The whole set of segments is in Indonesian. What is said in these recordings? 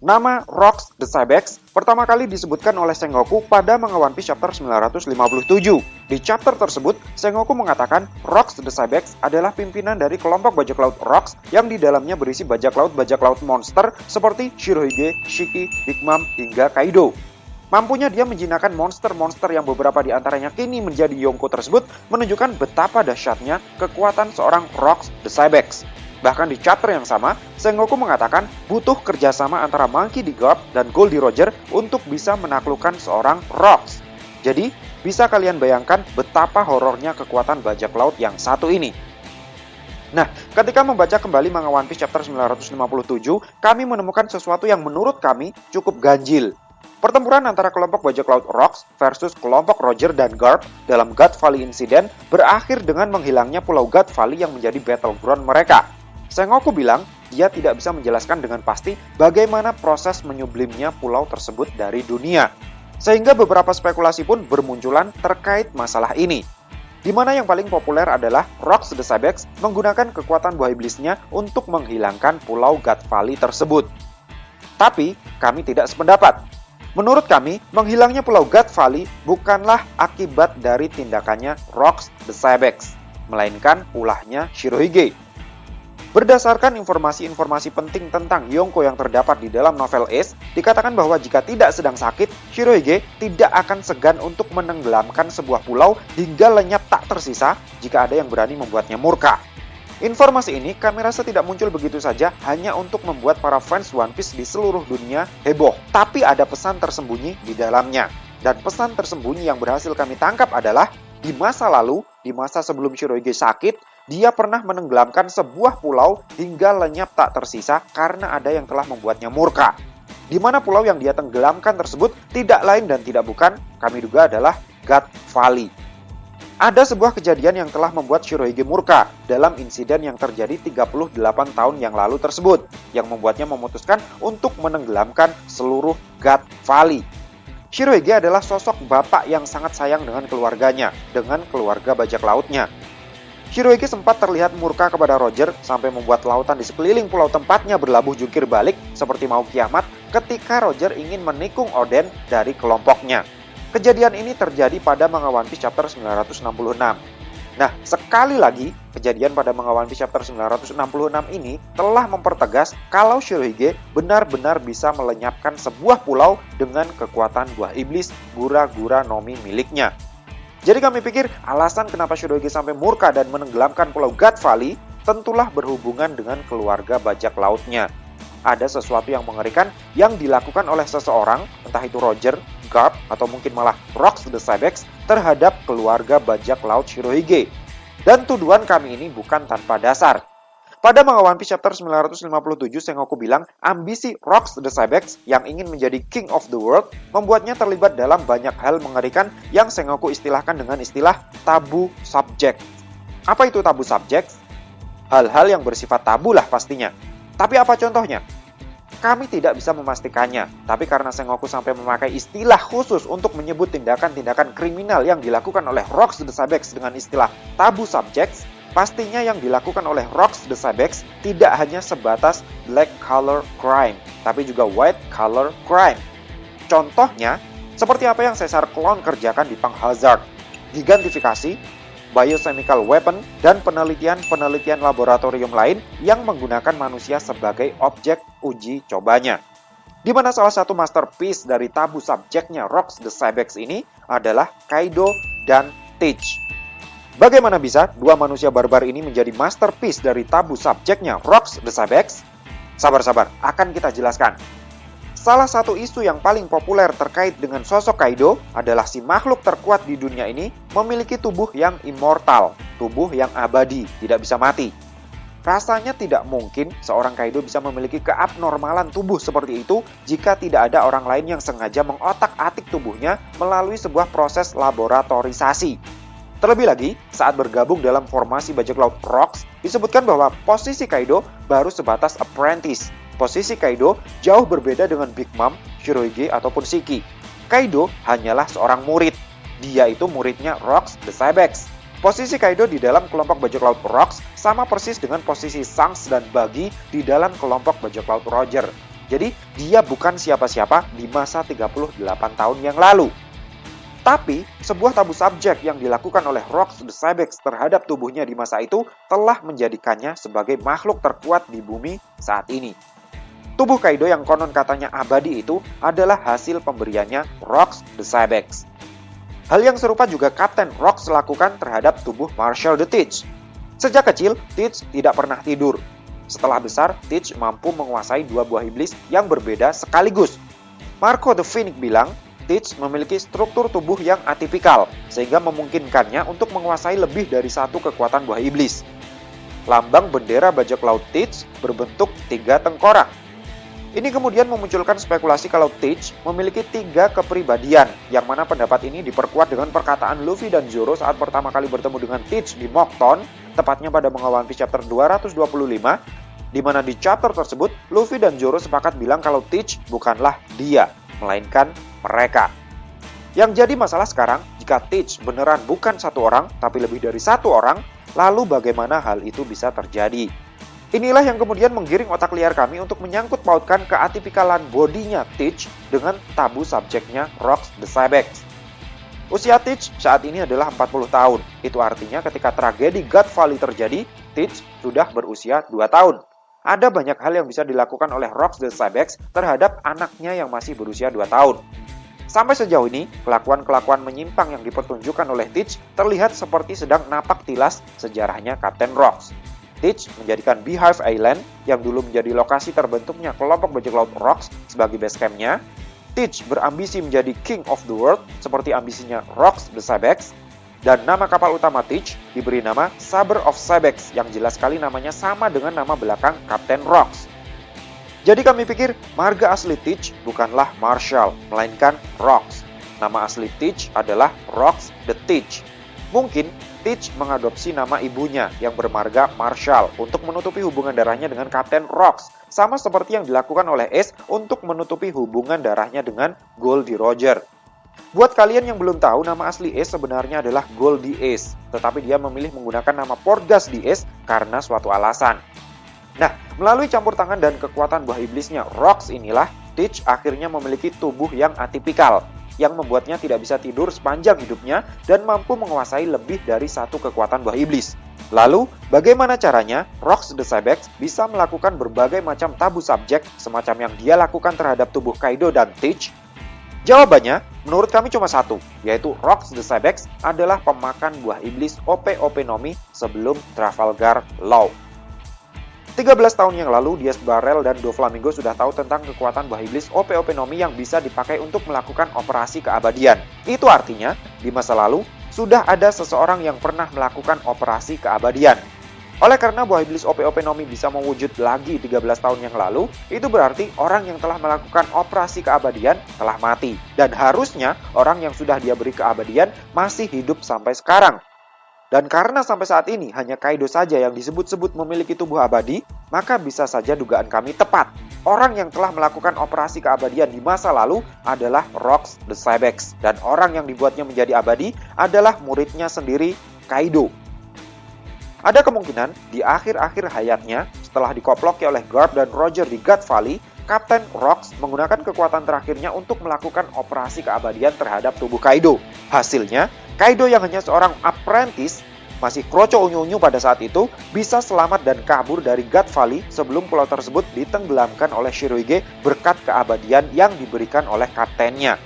Nama Rocks the Cybex pertama kali disebutkan oleh Sengoku pada manga One Piece chapter 957. Di chapter tersebut, Sengoku mengatakan Rocks the Cybex adalah pimpinan dari kelompok bajak laut Rocks yang di dalamnya berisi bajak laut monster seperti Shirohige, Shiki, Big Mom, hingga Kaido. Mampunya dia menjinakkan monster-monster yang beberapa di antaranya kini menjadi Yonko tersebut menunjukkan betapa dahsyatnya kekuatan seorang Rocks the Cybex. Bahkan di chapter yang sama, Sengoku mengatakan butuh kerjasama antara Monkey D. Garp dan Goldie Roger untuk bisa menaklukkan seorang Rocks. Jadi, bisa kalian bayangkan betapa horornya kekuatan bajak laut yang satu ini. Nah, ketika membaca kembali manga One Piece chapter 957, kami menemukan sesuatu yang menurut kami cukup ganjil. Pertempuran antara kelompok bajak laut Rocks versus kelompok Roger dan Garp dalam God Valley Incident berakhir dengan menghilangnya pulau God Valley yang menjadi battleground mereka. Sengoku bilang dia tidak bisa menjelaskan dengan pasti bagaimana proses menyublimnya pulau tersebut dari dunia. Sehingga beberapa spekulasi pun bermunculan terkait masalah ini. Di mana yang paling populer adalah Rocks the Cybex menggunakan kekuatan buah iblisnya untuk menghilangkan pulau God Valley tersebut. Tapi kami tidak sependapat. Menurut kami, menghilangnya pulau God Valley bukanlah akibat dari tindakannya Rocks the Cybex, melainkan ulahnya Shirohige. Berdasarkan informasi-informasi penting tentang Yonko yang terdapat di dalam novel Ace, dikatakan bahwa jika tidak sedang sakit, Shirohige tidak akan segan untuk menenggelamkan sebuah pulau hingga lenyap tak tersisa jika ada yang berani membuatnya murka. Informasi ini kami rasa tidak muncul begitu saja hanya untuk membuat para fans One Piece di seluruh dunia heboh, tapi ada pesan tersembunyi di dalamnya. Dan pesan tersembunyi yang berhasil kami tangkap adalah, di masa lalu, di masa sebelum Shirohige sakit, dia pernah menenggelamkan sebuah pulau hingga lenyap tak tersisa karena ada yang telah membuatnya murka. Di mana pulau yang dia tenggelamkan tersebut tidak lain dan tidak bukan, kami duga adalah God Valley. Ada sebuah kejadian yang telah membuat Shirohige murka dalam insiden yang terjadi 38 tahun yang lalu tersebut, yang membuatnya memutuskan untuk menenggelamkan seluruh God Valley. Shirohige adalah sosok bapak yang sangat sayang dengan keluarganya, dengan keluarga bajak lautnya. Shirohige sempat terlihat murka kepada Roger sampai membuat lautan di sekeliling pulau tempatnya berlabuh jungkir balik seperti mau kiamat ketika Roger ingin menikung Oden dari kelompoknya. Kejadian ini terjadi pada manga One Piece chapter 966. Nah, sekali lagi, kejadian pada manga One Piece chapter 966 ini telah mempertegas kalau Shirohige benar-benar bisa melenyapkan sebuah pulau dengan kekuatan buah iblis Gura-Gura no Mi miliknya. Jadi kami pikir alasan kenapa Shirohige sampai murka dan menenggelamkan pulau God Valley tentulah berhubungan dengan keluarga bajak lautnya. Ada sesuatu yang mengerikan yang dilakukan oleh seseorang, entah itu Roger, Garp, atau mungkin malah Rocks the Cybex terhadap keluarga bajak laut Shirohige. Dan tuduhan kami ini bukan tanpa dasar. Pada manga One Piece chapter 957, Sengoku bilang ambisi Rocks the Cybex yang ingin menjadi King of the World membuatnya terlibat dalam banyak hal mengerikan yang Sengoku istilahkan dengan istilah tabu subject. Apa itu tabu subject? Hal-hal yang bersifat tabu lah pastinya. Tapi apa contohnya? Kami tidak bisa memastikannya, tapi karena Sengoku sampai memakai istilah khusus untuk menyebut tindakan-tindakan kriminal yang dilakukan oleh Rocks the Cybex dengan istilah tabu subjects, pastinya yang dilakukan oleh Rocks the Cybex tidak hanya sebatas black collar crime, tapi juga white collar crime. Contohnya, seperti apa yang Caesar Clown kerjakan di Punk Hazard, gigantifikasi, biochemical weapon, dan penelitian-penelitian laboratorium lain yang menggunakan manusia sebagai objek uji cobanya. Di mana salah satu masterpiece dari tabu subjeknya Rocks the Cybex ini adalah Kaido dan Teach. Bagaimana bisa dua manusia barbar ini menjadi masterpiece dari tabu subjeknya Rocks the Cybex? Sabar-sabar, akan kita jelaskan. Salah satu isu yang paling populer terkait dengan sosok Kaido adalah si makhluk terkuat di dunia ini memiliki tubuh yang immortal, tubuh yang abadi, tidak bisa mati. Rasanya tidak mungkin seorang Kaido bisa memiliki keabnormalan tubuh seperti itu jika tidak ada orang lain yang sengaja mengotak-atik tubuhnya melalui sebuah proses laboratorisasi. Terlebih lagi, saat bergabung dalam formasi bajak laut Rocks, disebutkan bahwa posisi Kaido baru sebatas apprentice. Posisi Kaido jauh berbeda dengan Big Mom, Shirohige, ataupun Shiki. Kaido hanyalah seorang murid. Dia itu muridnya Rocks the Cybex. Posisi Kaido di dalam kelompok bajak laut Rocks sama persis dengan posisi Shanks dan Buggy di dalam kelompok bajak laut Roger. Jadi, dia bukan siapa-siapa di masa 38 tahun yang lalu. Tapi, sebuah tabu subjek yang dilakukan oleh Rox the Cybex terhadap tubuhnya di masa itu telah menjadikannya sebagai makhluk terkuat di bumi saat ini. Tubuh Kaido yang konon katanya abadi itu adalah hasil pemberiannya Rox the Cybex. Hal yang serupa juga Kapten Rox lakukan terhadap tubuh Marshall the Teach. Sejak kecil, Teach tidak pernah tidur. Setelah besar, Teach mampu menguasai dua buah iblis yang berbeda sekaligus. Marco the Phoenix bilang, Teach memiliki struktur tubuh yang atipikal, sehingga memungkinkannya untuk menguasai lebih dari satu kekuatan buah iblis. Lambang bendera bajak laut Teach berbentuk 3 tengkorak. Ini kemudian memunculkan spekulasi kalau Teach memiliki 3 kepribadian, yang mana pendapat ini diperkuat dengan perkataan Luffy dan Zoro saat pertama kali bertemu dengan Teach di Mockton, tepatnya pada Manga One Piece chapter 225, di mana di chapter tersebut, Luffy dan Zoro sepakat bilang kalau Teach bukanlah dia, melainkan mereka. Yang jadi masalah sekarang, jika Teach beneran bukan satu orang, tapi lebih dari satu orang, lalu bagaimana hal itu bisa terjadi? Inilah yang kemudian menggiring otak liar kami untuk menyangkut pautkan keatipikalan bodinya Teach dengan tabu subjeknya Rox the Cybex. Usia Teach saat ini adalah 40 tahun. Itu artinya ketika tragedi God Valley terjadi, Teach sudah berusia 2 tahun. Ada banyak hal yang bisa dilakukan oleh Rox the Cybex terhadap anaknya yang masih berusia 2 tahun. Sampai sejauh ini, kelakuan-kelakuan menyimpang yang dipertunjukkan oleh Teach terlihat seperti sedang napak tilas sejarahnya Kapten Rox. Teach menjadikan Beehive Island, yang dulu menjadi lokasi terbentuknya kelompok bajak laut Rox sebagai base camp-nya. Teach berambisi menjadi King of the World, seperti ambisinya Rox the Cybex. Dan nama kapal utama Teach diberi nama Saber of Cybex, yang jelas sekali namanya sama dengan nama belakang Kapten Rox. Jadi kami pikir marga asli Teach bukanlah Marshall, melainkan Rox. Nama asli Teach adalah Rox the Teach. Mungkin Teach mengadopsi nama ibunya yang bermarga Marshall untuk menutupi hubungan darahnya dengan Kapten Rox, sama seperti yang dilakukan oleh Ace untuk menutupi hubungan darahnya dengan Goldie Roger. Buat kalian yang belum tahu, nama asli Ace sebenarnya adalah Goldie Ace, tetapi dia memilih menggunakan nama Portgas di Ace karena suatu alasan. Nah, melalui campur tangan dan kekuatan buah iblisnya Rox inilah, Teach akhirnya memiliki tubuh yang atipikal, yang membuatnya tidak bisa tidur sepanjang hidupnya dan mampu menguasai lebih dari satu kekuatan buah iblis. Lalu, bagaimana caranya Rox the Cybex bisa melakukan berbagai macam tabu subjek semacam yang dia lakukan terhadap tubuh Kaido dan Teach? Jawabannya, menurut kami cuma satu, yaitu Rox the Cybex adalah pemakan buah iblis OP-OP Nomi sebelum Trafalgar Law. 13 tahun yang lalu, Diaz Barrel dan Doflamingo sudah tahu tentang kekuatan buah iblis OP-OP Nomi yang bisa dipakai untuk melakukan operasi keabadian. Itu artinya, di masa lalu, sudah ada seseorang yang pernah melakukan operasi keabadian. Oleh karena buah iblis OP-OP Nomi bisa mewujud lagi 13 tahun yang lalu, itu berarti orang yang telah melakukan operasi keabadian telah mati. Dan harusnya, orang yang sudah dia beri keabadian masih hidup sampai sekarang. Dan karena sampai saat ini hanya Kaido saja yang disebut-sebut memiliki tubuh abadi, maka bisa saja dugaan kami tepat. Orang yang telah melakukan operasi keabadian di masa lalu adalah Rox the Cybex. Dan orang yang dibuatnya menjadi abadi adalah muridnya sendiri, Kaido. Ada kemungkinan di akhir-akhir hayatnya, setelah dikoploki oleh Garp dan Roger di God Valley, Kapten Rox menggunakan kekuatan terakhirnya untuk melakukan operasi keabadian terhadap tubuh Kaido. Hasilnya, Kaido yang hanya seorang apprentice, masih kroco unyu-unyu pada saat itu, bisa selamat dan kabur dari God Valley sebelum pulau tersebut ditenggelamkan oleh Shirohige berkat keabadian yang diberikan oleh kaptennya.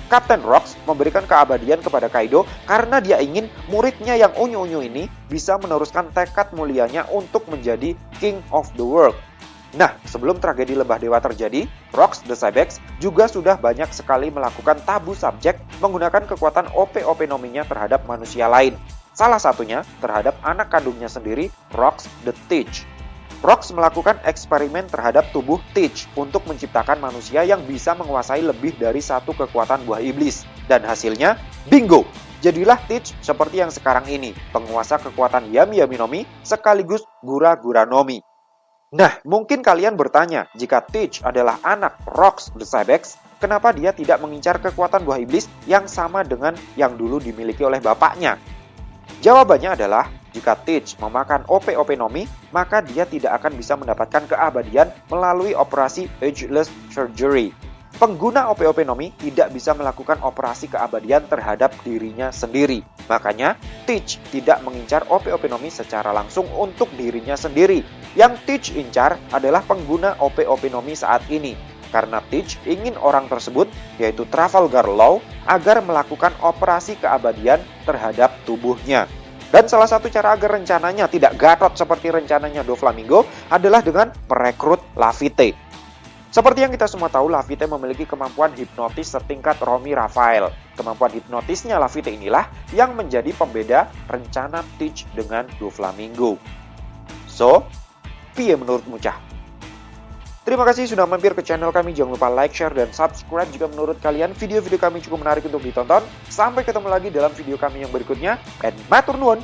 Kapten Rox memberikan keabadian kepada Kaido karena dia ingin muridnya yang unyu-unyu ini bisa meneruskan tekad mulianya untuk menjadi King of the World. Nah, sebelum tragedi Lembah Dewa terjadi, Rox the Cybex juga sudah banyak sekali melakukan tabu subjek menggunakan kekuatan OP-OP Nominya terhadap manusia lain. Salah satunya terhadap anak kandungnya sendiri, Rox the Teach. Rox melakukan eksperimen terhadap tubuh Teach untuk menciptakan manusia yang bisa menguasai lebih dari satu kekuatan buah iblis. Dan hasilnya, bingo! Jadilah Teach seperti yang sekarang ini, penguasa kekuatan Yami Yami Nomi sekaligus Gura Gura Nomi. Nah, mungkin kalian bertanya, jika Teach adalah anak Rox the Cybex, kenapa dia tidak mengincar kekuatan buah iblis yang sama dengan yang dulu dimiliki oleh bapaknya? Jawabannya adalah, jika jika Teach memakan OP-OP Nomi, maka dia tidak akan bisa mendapatkan keabadian melalui operasi Ageless Surgery. Pengguna OP-OP Nomi tidak bisa melakukan operasi keabadian terhadap dirinya sendiri. Makanya, Teach tidak mengincar OP-OP Nomi secara langsung untuk dirinya sendiri. Yang Teach incar adalah pengguna OP-OP Nomi saat ini. Karena Teach ingin orang tersebut, yaitu Trafalgar Law, agar melakukan operasi keabadian terhadap tubuhnya. Dan salah satu cara agar rencananya tidak gatot seperti rencananya Doflamingo adalah dengan merekrut Laffy. Seperti yang kita semua tahu, Laffy memiliki kemampuan hipnotis setingkat Romy Raphael. Kemampuan hipnotisnya Laffy inilah yang menjadi pembeda rencana Teach dengan Doflamingo. So, piye menurutmu Cah? Terima kasih sudah mampir ke channel kami. Jangan lupa like, share, dan subscribe jika menurut kalian video-video kami cukup menarik untuk ditonton. Sampai ketemu lagi dalam video kami yang berikutnya. And matur nuwun.